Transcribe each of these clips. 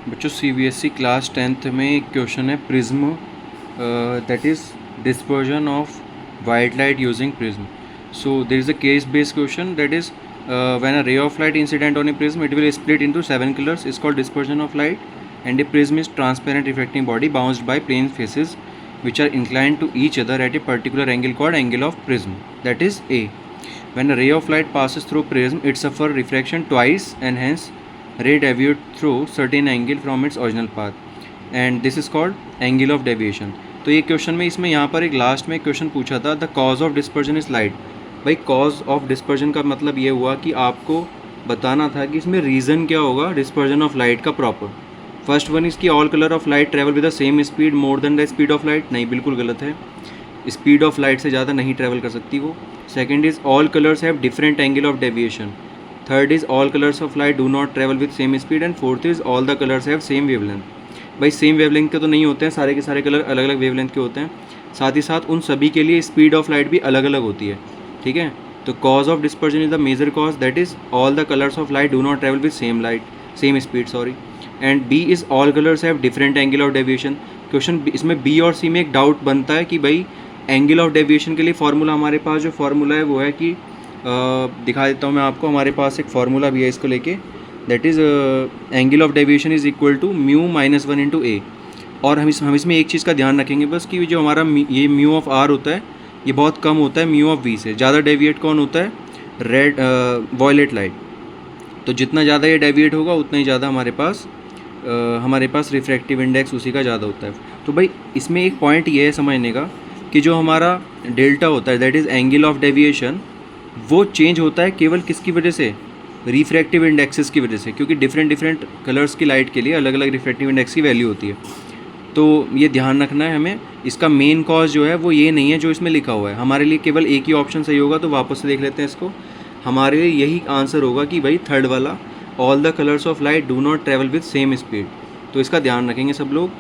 बच्चों CBSE class 10th में एक क्वेश्चन है prism, that is dispersion of white light using prism. So there is a case based question, that is when a ray of light incident on a prism, it will split into 7 colors, is called dispersion of light. And a prism is transparent reflecting body bounced by plane faces which are inclined to each other at a particular angle called angle of prism, that is A. When a ray of light passes through prism, it suffers refraction twice and hence ray deviate through certain angle from its original path and this is called angle of deviation. तो ये question में इसमें यहाँ पर एक last में question पूछा था, the cause of dispersion is light. भाई कॉज ऑफ डिस्पर्जन का मतलब ये हुआ कि आपको बताना था कि इसमें रीज़न क्या होगा डिस्पर्जन ऑफ लाइट का प्रॉपर. फर्स्ट वन इसकी all colour of light travel with the same speed more than the speed of light. नहीं, बिल्कुल गलत है. स्पीड ऑफ लाइट से ज़्यादा नहीं ट्रैवल कर सकती वो. Second is all colours have different angle of deviation. Third is all colours of light do not travel with same speed. And fourth is all the colours have same wavelength. भाई same wavelength के तो नहीं होते हैं, सारे के सारे colour अलग अलग वेवलेंथ के होते हैं. साथ ही साथ उन सभी के लिए स्पीड ऑफ लाइट भी अलग अलग होती है. ठीक है, तो cause of dispersion is the major cause, that is all the colours of light do not travel with same speed sorry. And B is all colours have different angle of deviation. Question इसमें B और C में एक doubt बनता है कि भाई angle of deviation के लिए फार्मूला, हमारे पास जो फार्मूला है वो है कि दिखा देता हूँ मैं आपको. हमारे पास एक फार्मूला भी है इसको लेके, that is angle of deviation is equal to mu minus 1 into A. और हम इसमें एक चीज़ का ध्यान रखेंगे बस कि जो हमारा ये म्यू ऑफ आर होता है ये बहुत कम होता है म्यू ऑफ वी से. ज़्यादा डेविएट कौन होता है? Red violet light. तो जितना ज़्यादा ये डेविएट होगा उतना ही ज़्यादा हमारे पास रिफ्रैक्टिव इंडेक्स उसी का ज़्यादा होता है. तो भाई इसमें एक पॉइंट ये है समझने का कि जो हमारा डेल्टा होता है that is angle of deviation, वो चेंज होता है केवल किसकी वजह से? रिफ्रैक्टिव इंडेक्सेस की वजह से, क्योंकि डिफरेंट कलर्स की लाइट के लिए अलग अलग रिफ्रैक्टिव इंडेक्स की वैल्यू होती है. तो ये ध्यान रखना है हमें. इसका मेन कॉज जो है वो ये नहीं है जो इसमें लिखा हुआ है. हमारे लिए केवल एक ही ऑप्शन सही होगा, तो वापस से देख लेते हैं इसको. हमारे लिए यही आंसर होगा कि भाई थर्ड वाला, all the colours of light do not travel with same speed. तो इसका ध्यान रखेंगे सब लोग.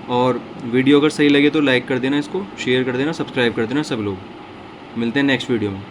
और वीडियो अगर सही लगे तो लाइक कर देना, इसको शेयर कर देना, सब्सक्राइब कर देना सब लोग. मिलते हैं नेक्स्ट वीडियो में.